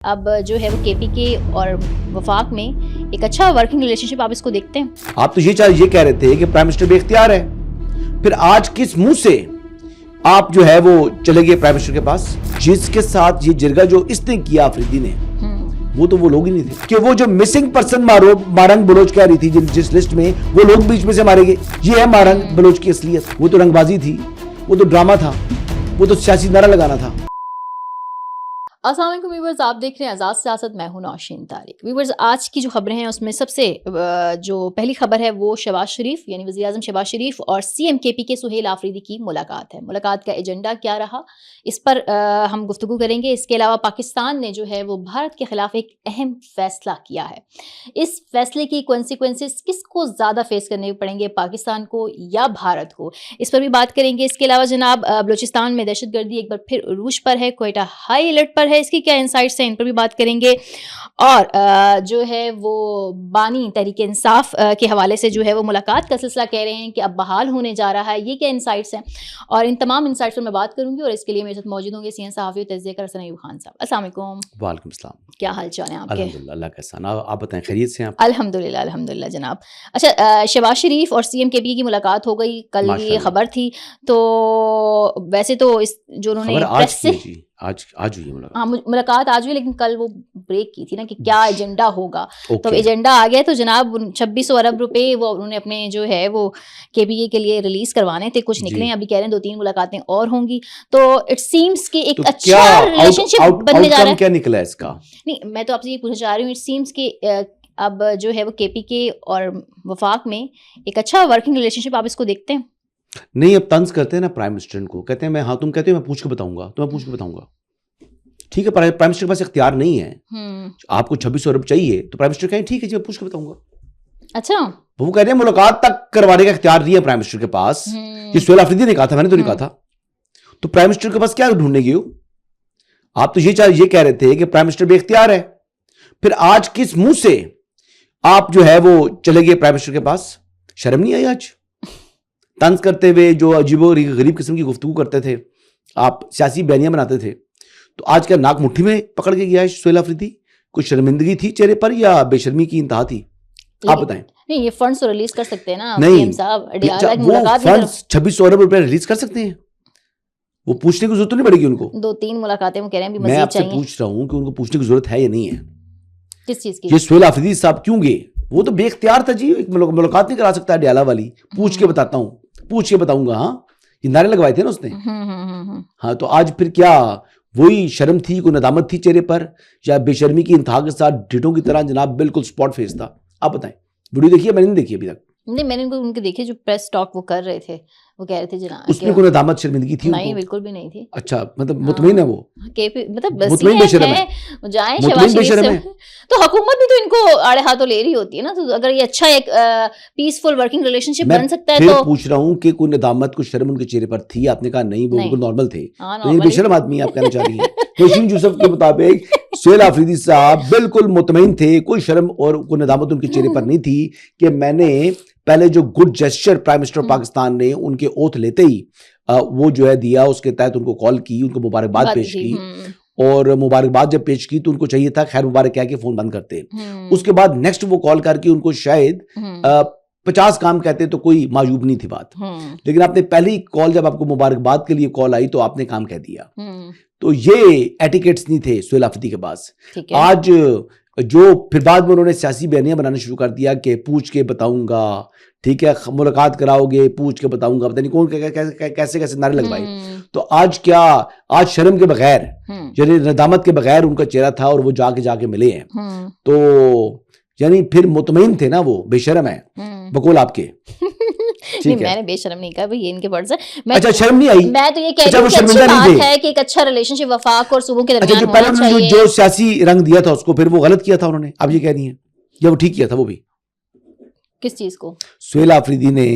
अब जो है वो केपीके और वफाक में एक अच्छा वर्किंग रिलेशनशिप आप इसको देखते हैं? आप तो ये कह रहे थे कि प्राइम मिनिस्टर बेख्तियार है, फिर आज किस मुंह से आप जो है वो चले गए प्राइम मिनिस्टर के पास? जिसके साथ ये जिरगा जो इसने किया अफरीदी ने, वो तो वो लोग ही नहीं थे कि वो जो मिसिंग पर्सन मारंग बलोच कह रही थी जिस लिस्ट में, वो लोग बीच में से मारे गए। ये है मारंग बलोच की असलियत। वो तो रंगबाजी थी, वो तो ड्रामा था, वो तो सियासी नारा लगाना था। अस्सलाम वालेकुम व्यूअर्स, आप देख रहे हैं आज़ाद सियासत। मैं हूं नौशीन तारिक। व्यूअर्स, आज की जो खबरें हैं उसमें सबसे जो पहली खबर है वो शहबाज शरीफ यानी वज़ीर आज़म शहबाज शरीफ और सीएम केपीके सुहेल आफरीदी की मुलाकात है। मुलाकात का एजेंडा क्या रहा, इस पर हम गुफ्तगू करेंगे। इसके अलावा पाकिस्तान ने जो है वो भारत के खिलाफ एक अहम फैसला किया है। इस फैसले की कॉन्सिक्वेंसेस किसको ज़्यादा फेस करने पड़ेंगे, पाकिस्तान को या भारत को, इस पर भी बात करेंगे। इसके अलावा जनाब बलूचिस्तान में दहशतगर्दी एक बार फिर उरूज पर है, क्वेटा हाई अलर्ट पर है, इसकी क्या इंसाइट्स हैं, इन पर भी बात करेंगे। और जो है वो बानी तहरीक इंसाफ के हवाले से जो है वो मुलाकात का सिलसिला कह रहे हैं कि अब बहाल होने जा रहा है। ये क्या इंसाइट्स हैं, और इन तमाम इंसाइट्स पर मैं बात करूंगी। और इसके लिए मेरे साथ मौजूद होंगे सीनियर सहाफ़ी तज़किया कर हसन अयूब खान साहब। अस्सलाम वालेकुम। वालेकुम सलाम। क्या हाल चाल है आपके? अल्हम्दुलिल्लाह, अल्लाह का एहसान। आप बताएं, खैरियत से हैं आप? अल्हम्दुलिल्लाह अल्हम्दुलिल्लाह जनाब। अच्छा, शहबाज शरीफ और सीएम केपी की मुलाकात हो गई कल, ये खबर थी। तो वैसे तो इस जो उन्होंने प्रेस से आज हुई मुलाकात। हाँ, मुलाकात आज हुई, लेकिन कल वो ब्रेक की थी ना कि क्या एजेंडा होगा। तो एजेंडा आ गया। तो जनाब 2600 अरब रुपए वो उन्होंने अपने जो है वो केपीके के लिए रिलीज करवाने थे, कुछ निकले, अभी कह रहे हैं 2-3 मुलाकातें और होंगी। तो इट सीम्स कि एक अच्छा रिलेशनशिप बनने जा रहा है। क्या निकला इसका? नहीं, मैं तो आपसे ये पूछना चाह रही हूँ, इट सीम्स कि अब जो है वो केपीके और वफाक में एक अच्छा वर्किंग रिलेशनशिप आप इसको देखते हैं? नहीं, अब तंज करते हैं ना प्राइम मिनिस्टर को, कहते हैं मैं तुम कहते हो मैं पूछ के बताऊंगा, तो मैं पूछ के बताऊंगा। ठीक है, प्राइम मिनिस्टर के पास इख्तियार नहीं है। आपको 2600 अरब चाहिए तो प्राइम मिनिस्टर कहें ठीक है जी मैं पूछ के बताऊंगा। अच्छा, वो कह रहे हैं मुलाकात तक करवाने का इख्तियार नहीं है प्राइम मिनिस्टर के पास। ये सुहेल आफरीदी ने कहा था, मैंने तो नहीं कहा था। तो प्राइम मिनिस्टर के पास क्या ढूंढने गए हो आप? तो ये कह रहे थे कि प्राइम मिनिस्टर बेख्तियार है, फिर आज किस मुंह से आप जो है वो चले गए प्राइम मिनिस्टर के पास? शर्म नहीं आई आज? तंज करते हुए जो अजीबो गरीब किस्म की गुफ्तगू करते थे आप, सियासी बयानियां बनाते थे, तो आज क्या नाक मुट्ठी में पकड़ के गया है सुहेल आफरीदी? कोई शर्मिंदगी थी चेहरे पर या बेशर्मी की इंतहा थी? आप बताएं। नहीं, ये फंड्स तो रिलीज कर सकते हैं ना नहीं साहब। वो फंड्स 2600 अरब रुपए रिलीज कर सकते हैं, वो पूछने की जरूरत नहीं पड़ेगी उनको। 2-3 मुलाकातें वो कह रहे हैं, मैं आपसे पूछ रहा हूं कि उनको पूछने की जरूरत है या नहीं है? किस चीज की? ये सुहेल आफरीदी साहब क्यों गए? वो तो बेख्तियार था जी, मुलाकात नहीं करा सकता अडियाला वाली। पूछ के बताता हूँ, पूछ के बताऊंगा। हाँ, ये नारे लगवाए थे ना उसने। हाँ, तो आज फिर क्या वही शर्म थी, कोई नदामत थी चेहरे पर, या बेशर्मी की इंतहा के साथ डिटो की तरह जनाब बिल्कुल स्पॉट फेस था? आप बताएं। वीडियो देखिए? मैंने नहीं देखी अभी तक। नहीं, मैंने उनके देखे जो प्रेस टॉक वो कर रहे थे, वो कह रहे थे जनाब उसमें कोई नदामत शर्मिंदगी थी? नहीं, बिल्कुल भी नहीं थी। अच्छा, मतलब मुतमईन है वो? केपी मतलब मुतमईन बेशर्म है, जाए शहबाज शरीफ से। तो हुकूमत भी तो इनको आड़े हाथों ले रही होती है ना। तो अगर ये अच्छा एक पीसफुल वर्किंग रिलेशनशिप बन सकता है तो पूछ रहा हूँ कि कोई नदामत, कोई शर्म उनके चेहरे पर थी? आपने कहा नहीं, वो बिल्कुल नॉर्मल थे। तो ये बेशर्म आदमी आप कहना चाह रही हैं। नशीन यूसुफ के मुताबिक सुहेल आफरीदी साहब बिल्कुल मुतमईन थे, कोई शर्म और कोई नदामत उनके चेहरे पर नहीं थी कि मैंने पहले जो good gesture prime minister Pakistan ने उनके ओथ लेते ही वो जो है दिया, उसके तहत उनको कॉल की, उनको मुबारकबाद पेश की, और मुबारकबाद जब पेश की तो उनको चाहिए था खैर मुबारक कह के फोन बंद करते। उसके बाद नेक्स्ट वो कॉल करके उनको शायद 50 काम कहते तो कोई मायूब नहीं थी बात, लेकिन आपने पहली कॉल जब आपको मुबारकबाद के लिए कॉल आई तो आपने काम कह दिया। तो ये एटिकेट्स नहीं थे सुहेल आफरीदी के पास। आज जो फिर बाद में उन्होंने सियासी बयानियां बनाना शुरू कर दिया कि पूछ के बताऊंगा, ठीक है, मुलाकात कराओगे, पूछ के बताऊंगा, पता नहीं कौन कैसे कैसे नारे लगवाए। तो आज क्या, आज शर्म के बगैर, यानी नदामत के बगैर उनका चेहरा था और वो जाके मिले हैं। तो यानी फिर मुतमईन थे ना, वो बेशर्म है बकौल आपके। नहीं, मैंने बेशर्म नहीं कहा भाई, ये इनके वर्ड्स हैं। अच्छा, शर्म नहीं आई? मैं तो ये कह रही हूं कि अच्छी बात है कि एक अच्छा रिलेशनशिप वफाक और सूबों के दरमियान होना चाहिए। जो सियासी रंग दिया था उसको फिर वो गलत किया था उन्होंने, आप ये कह रही हैं, या वो ठीक किया था? वो भी किस चीज को? सुहेल आफरीदी ने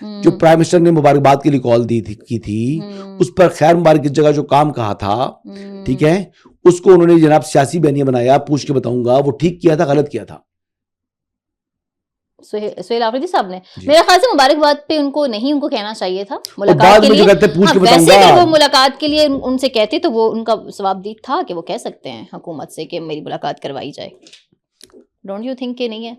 जो प्राइम मिनिस्टर ने मुबारकबाद के लिए कॉल की थी, उस पर खैर मुबारक की जगह जो काम कहा था, ठीक है, उसको उन्होंने जनाब सियासी बयानिया बनाया, पूछ के बताऊंगा। वो ठीक किया था गलत किया था? सुहेल आफरीदी साहब ने, जी। मेरे ख्याल से मुबारकबाद पे उनको नहीं, उनको कहना चाहिए था और मुलाकात बाद के में जो लिए। कहते हैं पूछ हाँ, के वैसे बताऊंगा। अगर वो मुलाकात के लिए उनसे कहते तो वो उनका सवाबदीद था कि वो कह सकते हैं हुकूमत से कि मेरी मुलाकात करवाई जाए। डोंट यू थिंक कि नहीं है?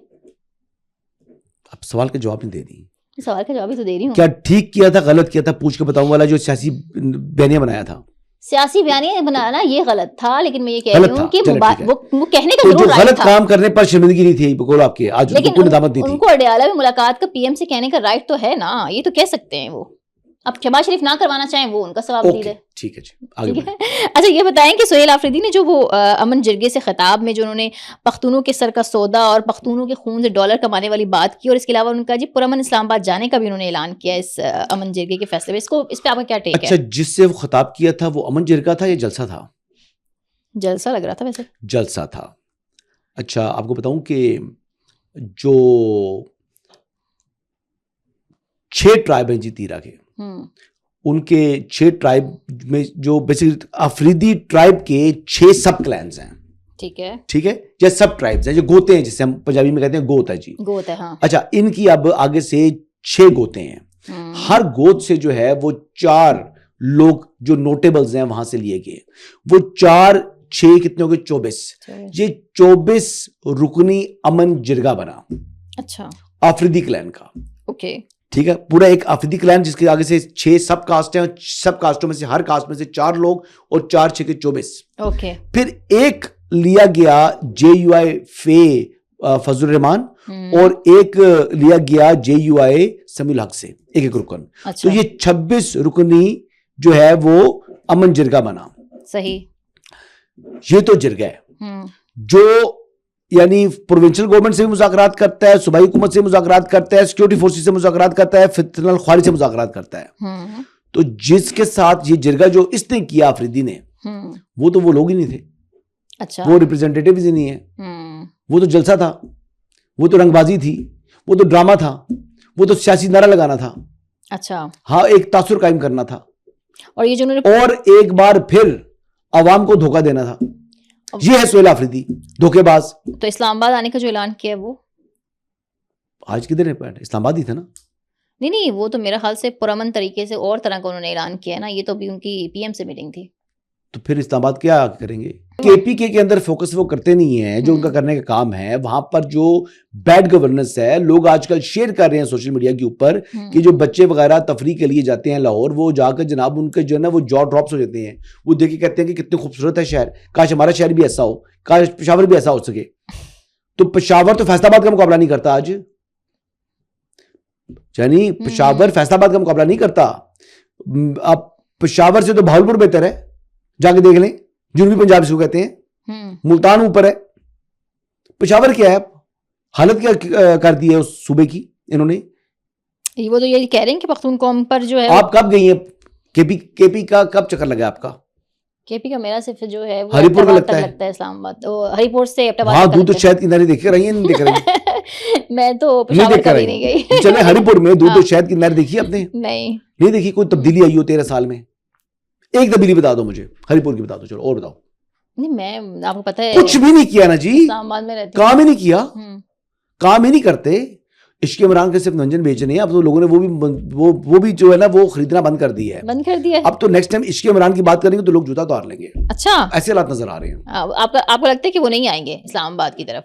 अब सवाल का जवाब नहीं दे रही। सवाल का जवाब ही तो दे रही हूँ। क्या ठीक किया था गलत किया था पूछ के बताऊं वाला जो सियासी बयानिया बनाया था? सियासी बयानिया बनाना ये गलत था, लेकिन मैं ये कह गलत रही हूँ था, कि चलो ठीक है। वो कहने का तो जो जरूर राइट गलत था, काम करने पर शर्मिंदगी नहीं थी बोलो आपके, आज लेकिन उनको कोई नदामत नहीं थी। उनको अडयाला में मुलाकात का पीएम से कहने का राइट तो है ना, ये तो कह सकते हैं वो। अब शहबाज शरीफ ना करवाना चाहें वो उनका सवाबदीद ओके है। ठीक है जी, आगे ठीक बढ़ें। है। अच्छा ये बताएं कि सुहेल आफरीदी ने जो वो अमन जिरगे से खिताब में जो उन्होंने पख्तूनों के सर का सौदा और पख्तूनों के खून से डॉलर कमाने वाली बात की, और इसके अलावा उनका जी पुरअमन इस्लामाबाद जाने का भी उन्होंने ऐलान किया इस अमन जिरगे के फैसले पे, इस पे आपका क्या टेक अच्छा, है? जिससे वो खिताब किया था वो अमन जिरगा था या जलसा था? जलसा लग रहा था वैसे। जलसा था। अच्छा, आपको बताऊं कि जो 6 ट्राइब हैं जी तीरा के, उनके 6 ट्राइब में जो बेसिकली अफरीदी ट्राइब के 6 सब क्लैंस हैं। ठीक है, ठीक है, जैसे सब ट्राइब्स हैं, जो गोते हैं जिसे हम पंजाबी में कहते हैं गोत है जी। गोत है, हाँ। अच्छा, इनकी अब आगे से 6 गोते हैं। हर गोत से जो है वो 4 लोग जो नोटेबल्स हैं वहां से लिए गए। वो 4 6 कितने हो गए? 24। ये 24 रुकनी अमन जिरगा बना। अच्छा, अफरीदी क्लैन का। ओके, ठीक है, पूरा एक अफरीदी क्लैन जिसके आगे से 6 सब कास्ट हैं, सब कास्टों में से हर कास्ट में से 4 लोग, और 4 6 के 24। ओके। फिर एक लिया गया JUI फे फजल रहमान, और एक लिया गया JUI समील हक से, एक रुकन। अच्छा, तो ये 26 रुकनी जो है वो अमन जिरगा बना। सही। ये तो जिरगा है जो यानी प्रोविंशियल गवर्नमेंट से भी मुज़ाकरात करता है, सूबाई हुकूमत से मुज़ाकरात करता है, सिक्योरिटी फोर्सेस से मुज़ाकरात करता है, फितनल ख्वारी से मुज़ाकरात करता है। तो जिसके साथ ये जिरगा जो इसने किया अफरीदी ने, वो तो वो लोग ही नहीं थे। अच्छा, वो रिप्रेजेंटेटिव ही नहीं है। वो तो जलसा था, वो तो रंगबाजी थी, वो तो ड्रामा था, वो तो सियासी नारा लगाना था। अच्छा, हाँ, एक तासुर कायम करना था, और ये जो उन्होंने और एक बार फिर अवाम को धोखा देना था। ये है सुहेल आफरीदी, धोखेबाज। तो इस्लामाबाद आने का जो ऐलान किया है वो आज किधर है? इस्लामाबाद ही था ना? नहीं, वो तो मेरा ख्याल से पुरअमन तरीके से और तरह का उन्होंने ऐलान किया है ना। ये तो भी उनकी पीएम से मीटिंग थी। तो फिर इस्लामाबाद क्या करेंगे? KPK के अंदर फोकस वो करते नहीं है जो उनका करने का काम है। वहां पर जो बैड गवर्नेंस है, लोग आजकल शेयर कर रहे हैं सोशल मीडिया के ऊपर कि जो बच्चे वगैरह तफरी के लिए जाते हैं लाहौर, वो जाकर जनाब उनके जो है ना वो जॉ ड्रॉप्स हो जाते हैं। वो देख के कहते हैं कि कितनी खूबसूरत है शहर, काश हमारा शहर भी ऐसा हो, काश पेशावर भी ऐसा हो सके। तो पेशावर तो फैसलाबाद का मुकाबला नहीं करता आज, यानी पेशावर फैसलाबाद का मुकाबला नहीं करता। अब पेशावर से तो भावलपुर बेहतर है, जाके देख लें। जुनूबी पंजाब इसको कहते हैं, मुल्तान ऊपर है, पेशावर क्या है? हालत क्या कर दी है उस सूबे की इन्होंने। वो तो ये कह रहे हैं कि पख्तून कौम पर जो है। आप कब गई हैं? केपी का कब चक्कर लगा आपका? केपी का मेरा सिर्फ जो है वो हरिपुर का लगता है इस्लामाबाद, तो हरिपुर से हाँ, दूध तो शहद की नहरें देख रही हैं, नहीं देख रही? मैं तो पेशावर कभी नहीं गई। चले हरिपुर में दूध तो शहद की नहर देखी आपने? नहीं देखी। कोई तब्दीली आई हो 13 साल में? एक तब्दीली बता दो मुझे, हरिपुर की बता दो। चलो और बताओ। नहीं, मैं आपको पता है कुछ भी नहीं किया ना जी, इस्लामाबाद में रहती काम ही नहीं किया, काम ही नहीं करते। इश्क इमरान के सिर्फ व्यंजन बेचने हैं। अब तो लोगों ने वो भी जो है ना वो खरीदना बंद कर दिया है। अब तो नेक्स्ट टाइम इश्क इमरान की बात करेंगे तो लोग जूता उतार लेंगे। अच्छा, ऐसे हालात नजर आ रहे हैं। आपको लगता है कि वो नहीं आएंगे इस्लामाबाद की तरफ?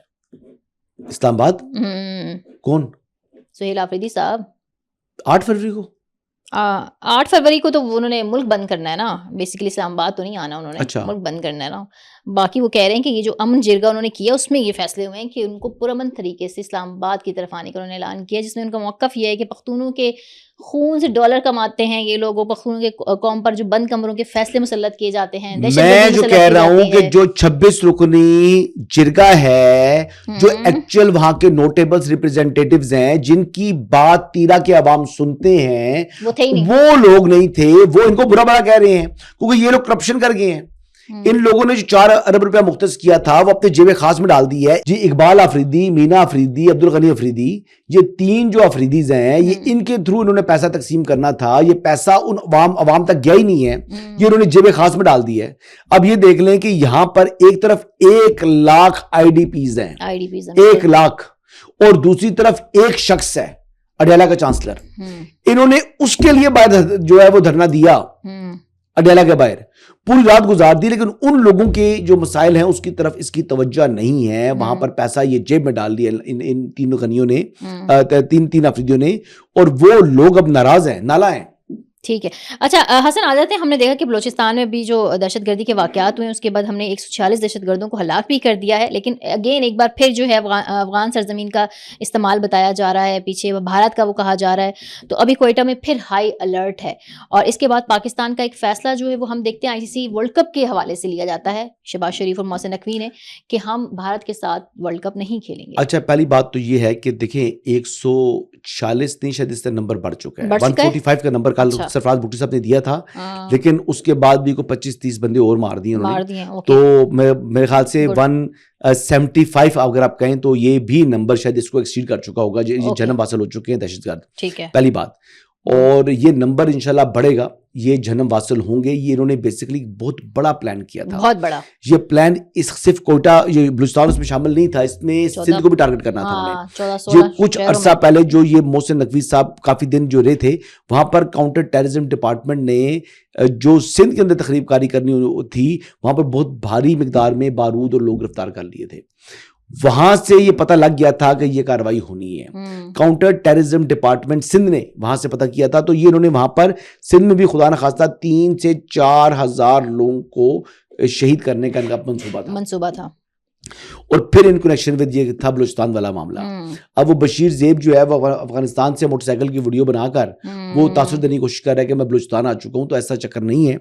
इस्लामाबाद कौन? सुहेल आफरीदी साहब 8 फरवरी को 8 फरवरी को तो उन्होंने मुल्क बंद करना है ना, बेसिकली इस्लामाबाद तो नहीं आना उन्होंने। अच्छा। मुल्क बंद करना है ना। बाकी वो कह रहे हैं कि ये जो अमन जिरगा उन्होंने किया उसमें ये फैसले हुए हैं कि उनको पुरअमन तरीके से इस्लामाबाद की तरफ आने का उन्होंने ऐलान किया, जिसमें उनका मौक़िफ़ ये है कि पख्तूनों के खून से डॉलर कमाते हैं ये लोग, वो पख्तूनों के कौम पर जो बंद कमरों के फैसले मुसल्लत किए जाते हैं। मैं जो कह रहा हूं कि जो 26 रुकनी जिरगा है, जो एक्चुअल वहां के नोटेबल्स रिप्रेजेंटेटिव्स हैं, जिनकी बात तीरा के अवाम सुनते हैं, वो थे ही नहीं। वो लोग नहीं थे। वो इनको बुरा भला कह रहे हैं क्योंकि ये लोग करप्शन कर गए हैं। इन लोगों ने जो 4 अरब रुपया मुख्तस किया था वो अपने जेब खास में डाल दी है जी। इकबाल अफरीदी, मीना अफरीदी, अब्दुल गनी अफरीदी, ये 3 जो अफरीदीज हैं, ये इनके थ्रू इन्होंने पैसा तकसीम करना था। ये पैसा उन अवाम तक गया ही नहीं है, ये इन्होंने जेब खास में डाल दी है। अब ये देख लें कि यहां पर एक तरफ 1 लाख IDPs हैं, 1 लाख, और दूसरी तरफ एक शख्स है अडयाला का चांसलर, इन्होंने उसके लिए बाहर जो है वो धरना दिया अडयाला के बाहर, पूरी रात गुजार दी, लेकिन उन लोगों के जो मसाइल हैं उसकी तरफ इसकी तवज्जो नहीं है। वहां पर पैसा ये जेब में डाल दिया इन तीनों गनियों ने, तीन अफरीदियों ने, और वो लोग अब नाराज हैं, नाला हैं। ठीक है। अच्छा हसन, आ जाते हैं, हमने देखा कि बलूचिस्तान में भी जो दहशतगर्दी के वाक़यात हुए हैं उसके बाद हमने 146 दहशतगर्दों को हलाक भी कर दिया है, लेकिन अगेन एक बार फिर जो है अफगान सरजमीन का इस्तेमाल बताया जा रहा है, पीछे भारत का वो कहा जा रहा है। तो अभी क्वेटा में फिर हाई अलर्ट है, और इसके बाद पाकिस्तान का एक फैसला जो है वो हम देखते हैं ICC वर्ल्ड कप के हवाले से लिया जाता है, शहबाज शरीफ और मोहसिन नकवी ने, कि हम भारत के साथ वर्ल्ड कप नहीं खेलेंगे। अच्छा, पहली बात तो ये है कि देखें 146 नहीं, शायद इसका नंबर बढ़ चुका है, 145 का नंबर कल सरफराज भुट्टो साहब ने दिया था, लेकिन उसके बाद भी को 25-30 बंदे और मार दिए उन्होंने। तो मेरे ख्याल से 175 अगर आप कहें तो ये भी नंबर शायद इसको एक्सीड कर चुका होगा, जन्म हासिल हो चुके हैं दहशतगर्द। ठीक है, पहली बात। और ये नंबर इंशाल्लाह बढ़ेगा, ये जन्म वासल होंगे। ये इन्होंने बेसिकली बहुत बड़ा प्लान किया था, बहुत बड़ा। ये प्लान इस सिर्फ कोयटा, ये बलूचिस्तान उसमें शामिल नहीं था, इसमें सिंध को भी टारगेट करना था उन्हें। ये कुछ अरसा पहले जो ये मोहसिन नकवी साहब काफी दिन जो रहे थे, वहां पर काउंटर टेररिज्म डिपार्टमेंट ने जो सिंध के अंदर तखरीबकारी करनी थी, वहां पर बहुत भारी मिकदार में बारूद और लोग गिरफ्तार कर लिए थे। वहां से ये पता लग गया था कि ये कार्रवाई होनी है। काउंटर टेररिज्म डिपार्टमेंट सिंध ने वहां से पता किया था, तो ये इन्होंने वहां पर सिंध में भी खुदा न खास्ता 3 से 4 हजार लोगों को शहीद करने का इनका मंसूबा था। और फिर इन कनेक्शन विद ये था बलूचिस्तान वाला मामला। अब वो बशीर ज़ेब जो है वो अफगानिस्तान से मोटरसाइकिल की वीडियो बनाकर वो तासुर देने की कोशिश कर रहा है कि मैं बलूचिस्तान आ चुका हूं, तो ऐसा चक्कर नहीं है।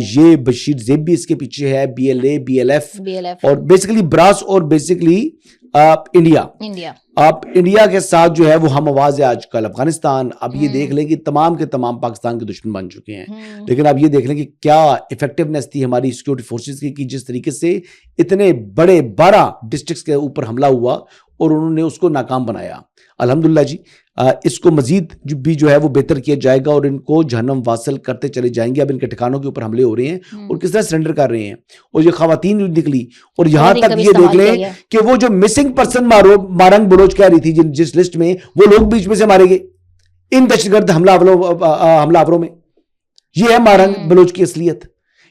ये बशीर ज़ेब भी इसके पीछे है, BLA BLF और बेसिकली ब्रास और बेसिकली इंडिया। आप इंडिया के साथ जो है वो हम आवाज है आजकल अफगानिस्तान। अब ये देख लें कि तमाम के तमाम पाकिस्तान के दुश्मन बन चुके हैं, लेकिन अब ये देख लें कि क्या इफेक्टिवनेस थी हमारी सिक्योरिटी फोर्सेस की, कि जिस तरीके से इतने बड़े 12 डिस्ट्रिक्ट्स के ऊपर हमला हुआ और उन्होंने उसको नाकाम बनाया। अल्हम्दुलिल्लाह जी, इसको मजीद भी जो है वो बेहतर किया जाएगा और इनको जहन्नम वासल करते चले जाएंगे। अब इनके ठिकानों के ऊपर हमले हो रहे हैं और किस तरह सरेंडर कर रहे हैं, और ये खवातीन निकली। और यहां तक ये देख लें कि वो जो मिसिंग पर्सन मारंग बलोच कह रही थी जिस लिस्ट में, वो लोग बीच में से मारे गए इन दहशतगर्द हमलावरों में। ये है मारंग बलोच की असलियत,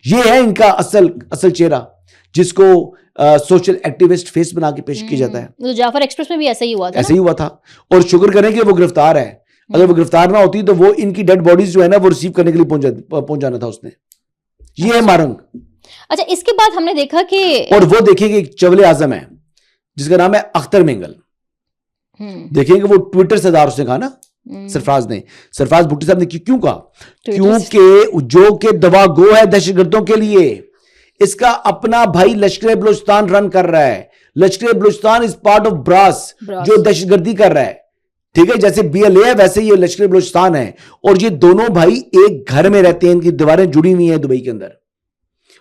ये है इनका असल चेहरा, जिसको सोशल एक्टिविस्ट फेस बना के पेश किया जाता है। तो जाफर एक्सप्रेस में भी ऐसा ही हुआ था, ऐसा ही हुआ था। और शुक्र करें कि वो गिरफ्तार है, अगर वो गिरफ्तार ना होती तो वो इनकी डेड बॉडीज जो है ना वो रिसीव करने के लिए पहुंच जाना था उसने। ये है मारंग। अच्छा, इसके बाद हमने देखा कि और वो देखेंगे एक चवले आजम है जिसका नाम है अख्तर मेंगल। देखेंगे वो ट्विटर से उसने कहा ना, सरफराज भुट्टो साहब ने क्यों कहा, क्योंकि जो के दवा गो है दहशतगर्दों के लिए, इसका अपना भाई लश्कर बलूचिस्तान रन कर रहा है। Lashkar Balochistan is part of BRAS जो दहशतगर्दी कर रहा है। ठीक है, जैसे BLA है वैसे ये लश्कर बलूचिस्तान है, और ये दोनों भाई एक घर में रहते हैं, इनकी दीवारें जुड़ी हुई हैं दुबई के अंदर।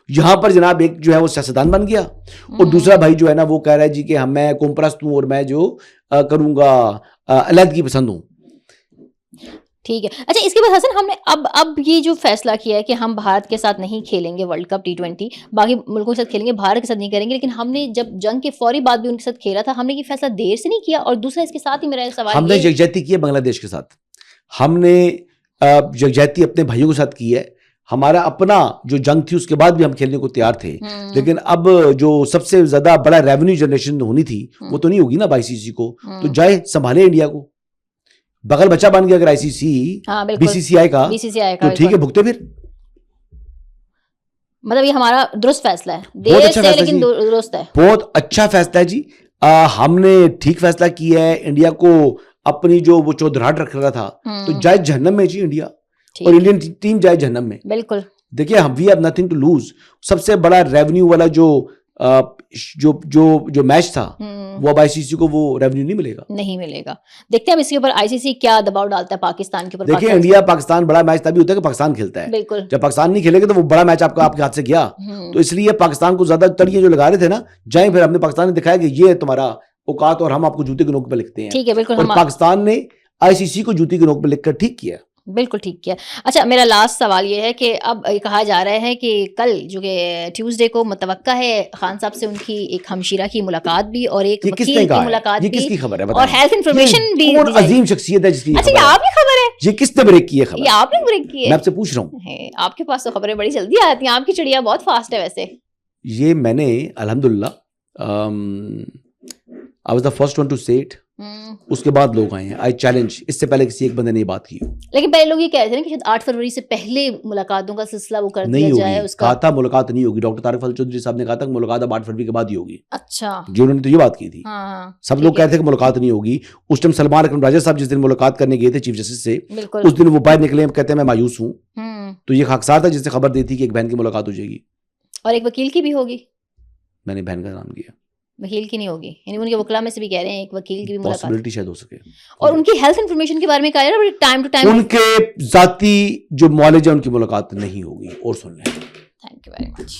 यहां पर जनाब एक जो है वो सियासतदान बन गया और दूसरा भाई जो है ना वो कह रहा है जी कि मैं कौमपरस्त हूं और मैं जो करूंगा अलहदगी पसंद हूं। ठीक है। अच्छा, इसके बाद हसन हमने अब ये जो फैसला किया है कि हम भारत के साथ नहीं खेलेंगे वर्ल्ड कप T20, बाकी मुल्कों के साथ खेलेंगे, भारत के साथ नहीं करेंगे, लेकिन हमने जब जंग के फौरी बाद भी उनके साथ खेला था, हमने ये फैसला देर से नहीं किया। और दूसरा इसके साथ ही मेरा सवाल, हमने यकजहती की है बांग्लादेश के साथ, हमने यकजहती अपने भाइयों के साथ की है। हमारा अपना जो जंग थी उसके बाद भी हम खेलने को तैयार थे, लेकिन अब जो सबसे ज्यादा बड़ा रेवेन्यू जनरेशन होनी थी वो तो नहीं होगी ना ICC को, तो जाए संभाले इंडिया को। बगल बच्चा बन गया अगर ICC BCCI का तो ठीक है, भुगते फिर। मतलब ये हमारा दुरुस्त फैसला है, देर से लेकिन दुरुस्त है, बहुत अच्छा फैसला है जी। हमने ठीक फैसला किया है। इंडिया को अपनी जो वो चौधराहट रख रहा था तो जाए जहन्नम में जी इंडिया, और इंडियन टीम जाए जहन्नम में। बिल्कुल, देखिए हम we have nothing to lose. सबसे बड़ा रेवेन्यू वाला जो मैच था वो अब ICC को वो रेवेन्यू नहीं मिलेगा। देखते हैं अब इसके ऊपर ICC क्या दबाव डालता है पाकिस्तान के ऊपर। देखिए, इंडिया पाकिस्तान बड़ा मैच तभी होता है कि पाकिस्तान खेलता है। बिल्कुल, जब पाकिस्तान नहीं खेलेगा तो वो बड़ा मैच आपके हाथ से गया, तो इसलिए पाकिस्तान को ज्यादा तड़िए जो लगा रहे थे ना, जाए फिर हमने पाकिस्तान ने दिखाया कि ये है तुम्हारा औकात और हम आपको जूते के नोक पे लिखते हैं। ठीक है, बिल्कुल। और पाकिस्तान ने ICC को जूती के नोक पे लिखकर ठीक किया। बिल्कुल ठीक किया। अच्छा, मेरा लास्ट सवाल ये है कि अब ये कहा जा रहा है कि कल जो कि ट्यूसडे को मुतवक्का है खान साहब से उनकी एक हमशीरा की मुलाकात भी और एक ये वकील किसने की कहा है? मुलाकात ये भी किसकी खबर है और बताएं? हेल्थ इंफॉर्मेशन ये भी कौन दी जाएगी। अजीम शख्सियत है जिसकी अच्छा, ये खबर है? आपकी खबर है? ये किसने ब्रेक की है ये खबर? आपने ब्रेक की मैं है? आपसे पूछ रहा हूँ। है, आपके पास तो खबरें बड़ी जल्दी आती हैं, आपकी चिड़िया बहुत फास्ट है वैसे। ये मैंने अल्हम्दुलिल्लाह I was the first one two से इट। उसके बाद लोग आए हैं, आई चैलेंज, इससे पहले किसी एक बंदे ने ये बात की। लेकिन पहले लोग ये कह रहे थे ना कि शायद 8 फरवरी से पहले मुलाकातों का सिलसिला वो कर नहीं दिया होगी, जाए उसका। कहा था मुलाकात नहीं होगी। डॉक्टर तारिक फजल चौधरी साहब ने कहा था कि मुलाकात अब 8 फरवरी के बाद ही होगी। अच्छा, जी, उन्होंने तो ये बात की थी। हाँ, सब ठीक लोग है, कहते थे कि मुलाकात नहीं होगी। उस टाइम सलमान अकरम राजा साहब जिस दिन मुलाकात करने गए थे चीफ जस्टिस से, बिल्कुल। उस दिन वो बाहर निकले, कहते हैं मैं मायूस हूँ। हम्म, तो ये खाकसार था जिसने खबर दी थी कि एक बहन की मुलाकात हो जाएगी। और एक वकील की भी होगी? मैंने बहन का नाम लिया। वकील की नहीं होगी, यानी उनके वकला में से भी कह रहे हैं एक वकील की भी मुलाकात। पॉसिबिलिटी शायद हो सके। और उनकी हेल्थ इंफॉर्मेशन के बारे में कहा है ना, टाइम टू टाइम। उनके जाती जो मौलेज है उनकी मुलाकात नहीं होगी। और सुन लें। Thank you very much.